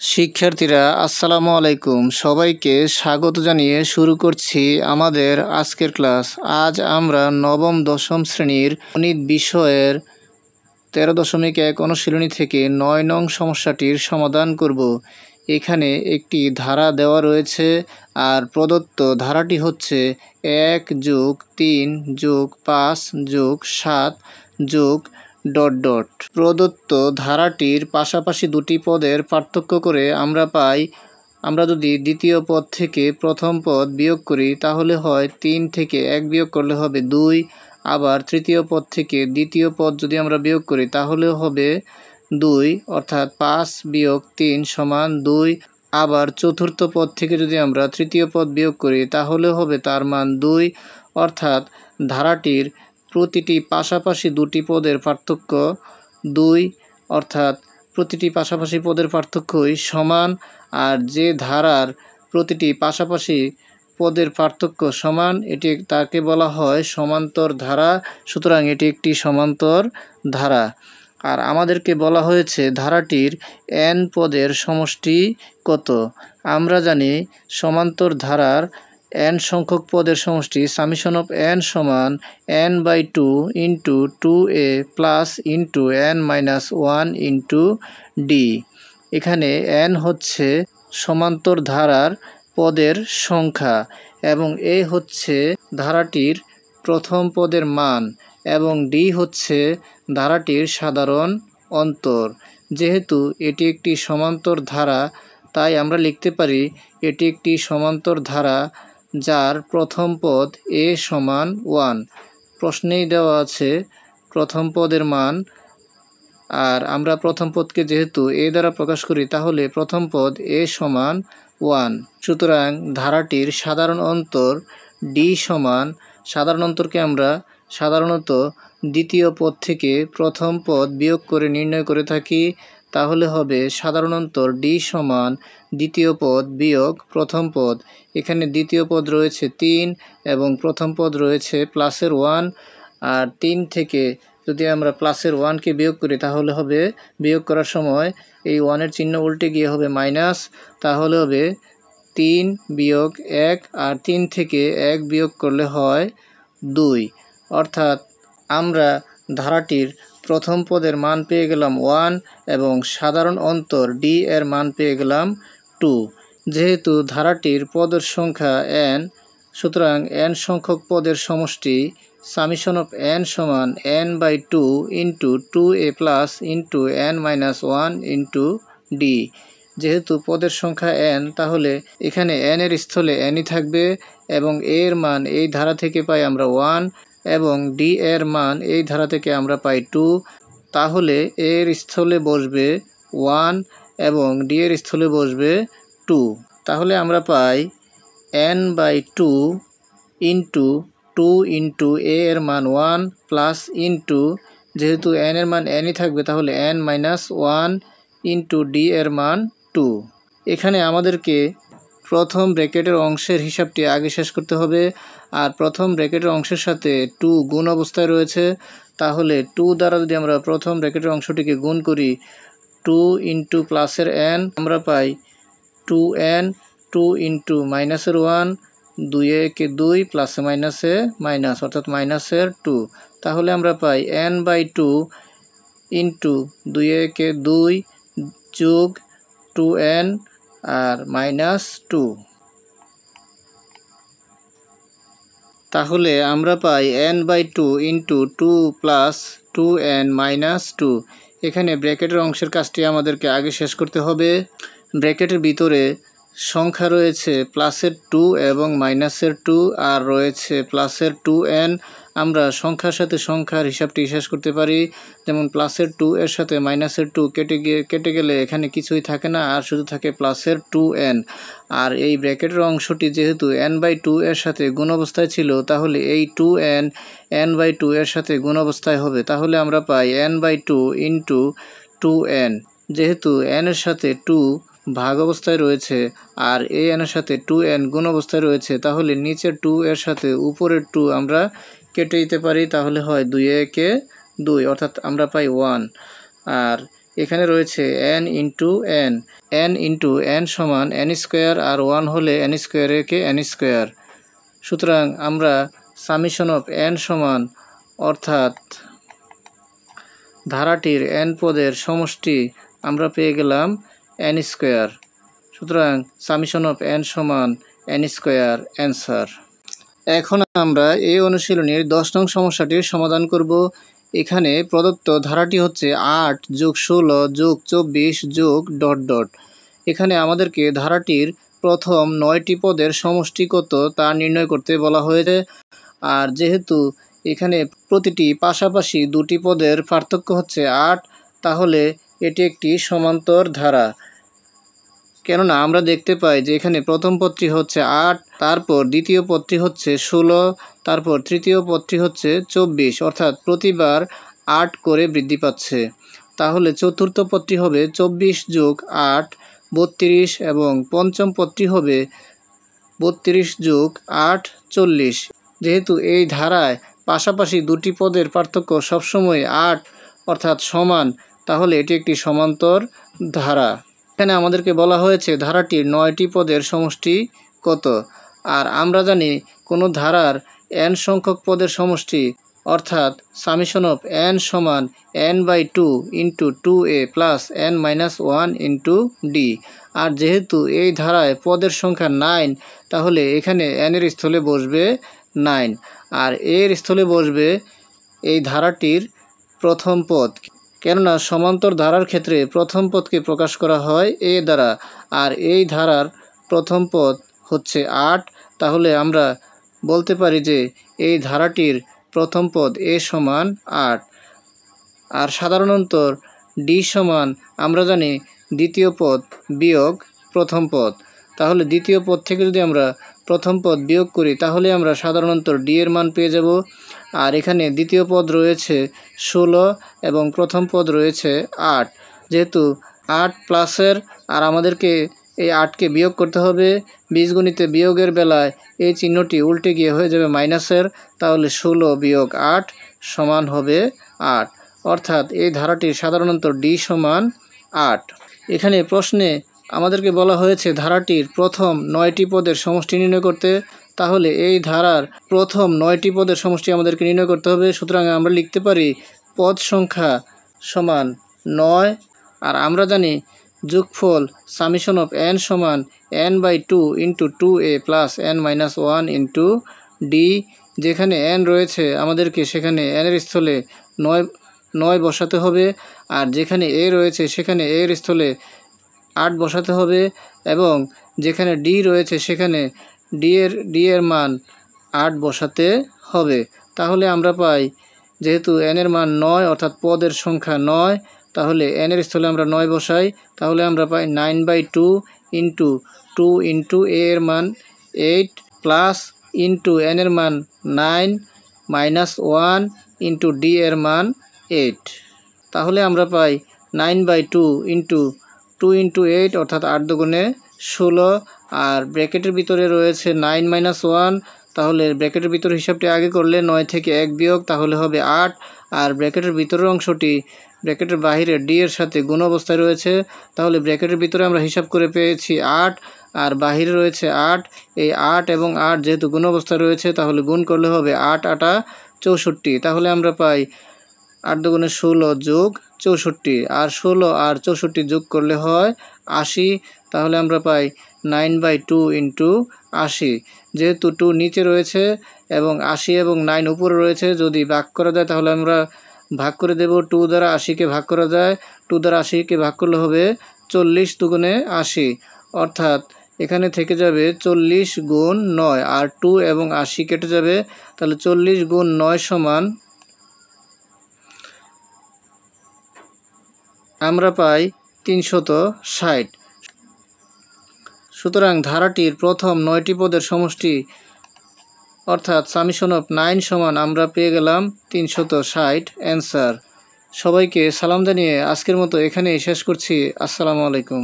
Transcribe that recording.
শিক্ষার্থীরা আসসালামু আলাইকুম, সবাইকে স্বাগত জানিয়ে শুরু করছি আমাদের আজকের ক্লাস। আজ আমরা নবম দশম শ্রেণীর গণিত বিষয়ের 13.1 অনুশীলনী থেকে 9 নং সমস্যাটির সমাধান করব। এখানে একটি ধারা দেওয়া রয়েছে আর প্রদত্ত ধারাটি হচ্ছে 1+3+5+7 প্রদত্ত ধারাটির পাশাপাশি দুটি পদের পার্থক্য করে আমরা যদি দ্বিতীয় পদ থেকে প্রথম পদ বিয়োগ করি তাহলে হয় 3 থেকে 1 বিয়োগ করলে হবে 2। আবার তৃতীয় পদ থেকে দ্বিতীয় পদ যদি আমরা বিয়োগ করি তাহলে হবে 2, অর্থাৎ 5 বিয়োগ 3 সমান 2। আবার চতুর্থ পদ থেকে যদি আমরা তৃতীয় পদ বিয়োগ করি তাহলে হবে তার মান 2, অর্থাৎ ধারাটির প্রতিটি পাশাপাশি দুটি পদের পার্থক্য 2, অর্থাৎ প্রতিটি পাশাপাশি পদের পার্থক্যই সমান। আর যে ধারার প্রতিটি পাশাপাশি পদের পার্থক্য সমান তাকে বলা হয় সমান্তর ধারা। সুতরাং এটি একটি সমান্তর ধারা। আর আমাদেরকে বলা হয়েছে ধারাটির n পদের সমষ্টি কত। আমরা জানি সমান্তর ধারার n সংখ্যক পদের সমষ্টি সামেশন অফ n সমান n/2 into 2a plus into n-1 into d। এখানে n হচ্ছে সমান্তর ধারার পদের সংখ্যা এবং a হচ্ছে ধারাটির প্রথম পদের মান এবং d হচ্ছে ধারাটির সাধারণ অন্তর। যেহেতু এটি একটি সমান্তর ধারা তাই আমরা লিখতে পারি এটি একটি সমান্তর ধারা যার প্রথম পদ a সমান 1। প্রশ্নেই দেওয়া আছে প্রথম পদের মান, আর আমরা প্রথম পদকে যেহেতু a দ্বারা প্রকাশ করি তাহলে প্রথম পদ a সমান 1। সুতরাং ধারাটির সাধারণ অন্তর d সমান, সাধারণ অন্তরকে আমরা সাধারণত দ্বিতীয় পদ থেকে প্রথম পদ বিয়োগ করে নির্ণয় করে থাকি। তাহলে হবে সাধারণ অন্তর d সমান দ্বিতীয় পদ বিয়োগ প্রথম পদ। এখানে দ্বিতীয় পদ রয়েছে 3 এবং প্রথম পদ রয়েছে প্লাসের 1। আর 3 থেকে যদি আমরা প্লাসের 1কে বিয়োগ করি তাহলে হবে, বিয়োগ করার সময় এই 1-এর চিহ্ন উল্টে গিয়ে হবে মাইনাস। তাহলে হবে 3 বিয়োগ 1, আর 3 থেকে 1 বিয়োগ করলে হয় 2। অর্থাৎ আমরা ধারাটির প্রথম পদের মান পেয়ে গেলাম 1 এবং সাধারণ অন্তর d এর মান পেয়ে গেলাম 2। যেহেতু ধারাটির পদের সংখ্যা n, সুতরাং n সংখ্যক পদের সমষ্টি সামেশন অফ n সমান n/2 into 2a plus into n-1 into d। যেহেতু পদের সংখ্যা n তাহলে এখানে n এর স্থলে nই থাকবে এবং a এর মান এই ধারা থেকে পাই আমরা 1 এবং d এর মান এই ধারা থেকে আমরা পাই 2। তাহলে a এর স্থলে বসবে 1 এবং d এর স্থলে বসবে 2। তাহলে আমরা পাই n/2 ইন্টু 2 ইন্টু a এর মান 1 প্লাস ইন্টু, যেহেতু n এর মান nই থাকবে তাহলে n-1 ইন্টু d এর মান 2। এখানে আমাদেরকে প্রথম ব্র্যাকেটের অংশের হিসাবটি আগে শেষ করতে হবে। আর প্রথম ব্র্যাকেটের অংশের সাথে 2 গুণ অবস্থায় রয়েছে, তাহলে 2 দ্বারা যদি আমরা প্রথম ব্র্যাকেটের অংশটিকে গুণ করি 2 ইন্টু প্লাসের n আমরা পাই 2n, 2 ইন্টু মাইনাসের 1, 2 2 প্লাসে মাইনাসে মাইনাস, অর্থাৎ মাইনাসের 2। তাহলে আমরা পাই n/2 ইন্টু 2 2 যোগ 2n আর -2। তাহলে আমরা পাই n/2 ইন্টু 2 প্লাস 2n -2। এখানে ব্র্যাকেটের অংশের কাজটি আমাদেরকে আগে শেষ করতে হবে। ব্র্যাকেটের ভিতরে সংখ্যা রয়েছে প্লাসের 2 এবং মাইনাসের 2 আর রয়েছে প্লাসের 2n। আমরা সংখ্যার সাথে সংখ্যার হিসাবটি শেষ করতে পারি। যেমন প্লাসের 2 এর সাথে মাইনাসের 2 কেটে গেলে এখানে কিছুই থাকে না, আর শুধু থাকে প্লাসের 2n। আর এই ব্র্যাকেটের অংশটি যেহেতু n/2 এর সাথে গুণ অবস্থায় ছিল তাহলে এই 2n n/2 এর সাথে গুণ অবস্থায় হবে। তাহলে আমরা পাই n/2 ইন্টু 2n। যেহেতু n এর সাথে 2 ভাগ অবস্থায় রয়েছে আর এই n এর সাথে 2n গুণ অবস্থায় রয়েছে, তাহলে নিচের 2 এর সাথে উপরের 2 আমরা কেটে দিতে পারি। তাহলে হয় 2 2, অর্থাৎ আমরা পাই 1। আর এখানে রয়েছে n into n, n into n সমান n স্কোয়ার, আর 1 হলে n স্কোয়ারকে n স্কোয়ার। সুতরাং আমরা সামেশন অফ n সমান, অর্থাৎ ধারাটির n পদের সমষ্টি আমরা পেয়ে গেলাম n স্কোয়ার। সুতরাং সামেশন অফ n সমান n স্কোয়ার অ্যান্সার। এখন আমরা এই অনুশীলনীর 10 নং সমস্যাটির সমাধান করব। এখানে প্রদত্ত ধারাটি হচ্ছে 8 যোগ 16 যোগ 24 যোগ ডট ডট। এখানে আমাদেরকে ধারাটির প্রথম 9টি পদের সমষ্টি কত তা নির্ণয় করতে বলা হয়েছে। আর যেহেতু এখানে প্রতিটি পাশাপাশি দুটি পদের পার্থক্য হচ্ছে 8, তাহলে এটি একটি সমান্তর ধারা। কেননা আমরা দেখতে পাই যে এখানে প্রথম পদটি হচ্ছে 8, তারপর দ্বিতীয় পদটি হচ্ছে 16, তারপর তৃতীয় পদটি হচ্ছে 24, অর্থাৎ প্রতিবার 8 করে বৃদ্ধি পাচ্ছে। তাহলে চতুর্থ পদটি হবে 24 যোগ 8 32, এবং পঞ্চম পদটি হবে 32 যোগ 8 40। যেহেতু এই ধারায় পাশাপাশি দুটি পদের পার্থক্য সবসময় 8 অর্থাৎ সমান, তাহলে এটি একটি সমান্তর ধারা। এখানে আমাদেরকে বলা হয়েছে ধারাটির 9টি পদের সমষ্টি কত। আর আমরা জানি কোনো ধারার n সংখ্যক পদের সমষ্টি, অর্থাৎ সামেশন অফ n সমান n/2 into 2a plus n-1 into d। আর যেহেতু এই ধারায় পদের সংখ্যা 9, তাহলে এখানে n এর স্থলে বসবে 9, আর এর স্থলে বসবে এই ধারাটির প্রথম পদ। কেননা সমান্তর ধারার ক্ষেত্রে প্রথম পদকে প্রকাশ করা হয় a দ্বারা, আর এই ধারার প্রথম পদ হচ্ছে 8, তাহলে আমরা বলতে পারি যে এই ধারাটির প্রথম পদ a সমান 8। আর সাধারণত d সমান আমরা জানি দ্বিতীয় পদ বিয়োগ প্রথম পদ। তাহলে দ্বিতীয় পদ থেকে যদি আমরা প্রথম পদ বিয়োগ করি, তাহলে আমরা সাধারণত d এর মান পেয়ে যাব। আর এখানে দ্বিতীয় পদ রয়েছে 16 এবং প্রথম পদ রয়েছে 8। যেহেতু 8 প্লাসের, আর আমাদেরকে এই 8কে বিয়োগ করতে হবে। বীজগণিতে বিয়োগের বেলায় এই চিহ্নটি উল্টে গিয়ে হয়ে যাবে মাইনাসের, তাহলে 16 বিয়োগ 8 সমান হবে 8, অর্থাৎ এই ধারাটির সাধারণত d সমান 8। এখানে প্রশ্নে আমাদেরকে বলা হয়েছে ধারাটির প্রথম 9টি পদের সমষ্টি নির্ণয় করতে। তাহলে এই ধারার প্রথম 9টি পদের সমষ্টি আমাদেরকে নির্ণয় করতে হবে। সুতরাং আমরা লিখতে পারি পদ সংখ্যা সমান 9, আর আমরা জানি যোগফল সামেশন অফ n সমান n/2 into 2a plus n-1 into d। যেখানে n রয়েছে আমাদেরকে সেখানে n এর স্থলে 9 বসাতে হবে, আর যেখানে a রয়েছে সেখানে a এর স্থলে 8 বসাতে হবে, এবং যেখানে d রয়েছে সেখানে d এর মান 8 বসাতে হবে। তাহলে আমরা পাই, যেহেতু n এর মান 9 অর্থাৎ পদের সংখ্যা 9, তাহলে n এর স্থলে আমরা 9 বসাই, তাহলে আমরা পাই 9/2 ইন্টু 2 ইন্টু a এর মান 8 প্লাস ইন্টু n এর মান 9 -1 ইন্টু d এর মান 8। তাহলে আমরা পাই 9/2 ইন্টু 2 ইন্টু 8 অর্থাৎ 8 দুগুণে 16, আর ব্র্যাকেটের ভিতরে রয়েছে 9 -1, তাহলে ব্র্যাকেটের ভিতরে হিসাবটি আগে করলে 9 থেকে 1 বিয়োগ, তাহলে হবে 8। আর ব্র্যাকেটের ভিতরের অংশটি ব্র্যাকেটের বাহিরে d এর সাথে গুণ অবস্থায় রয়েছে, তাহলে ব্র্যাকেটের ভিতরে আমরা হিসাব করে পেয়েছি 8, আর বাহিরে রয়েছে 8। এই 8 এবং 8 যেহেতু গুণ অবস্থায় রয়েছে, তাহলে গুণ করলে হবে 8 8 64। তাহলে আমরা পাই 8 দুগুণে 16 যোগ 64, আর 16 আর 64 যোগ করলে হয় 80। তাহলে আমরা পাই 9/2 ইন্টু 80। যেহেতু 2 নিচে রয়েছে এবং 80 এবং 9 উপরে রয়েছে, যদি ভাগ করা যায় তাহলে আমরা ভাগ করে দেব। 2 দ্বারা 80কে ভাগ করা যায়, 2 দ্বারা 80কে ভাগ করলে হবে 40 দুগুণে 80, অর্থাৎ এখানে থেকে যাবে 40 গুণ 9, আর 2 এবং 80 কেটে যাবে, তাহলে 40 গুণ 9 সমান আমরা পাই 360। সুতরাং ধারাটির প্রথম 9টি পদের সমষ্টি, অর্থাৎ সামেশন অফ 9 সমান আমরা পেয়ে গেলাম 360 অ্যান্সার। সবাইকে সালাম জানিয়ে আজকের মতো এখানেই শেষ করছি। আসসালামু আলাইকুম।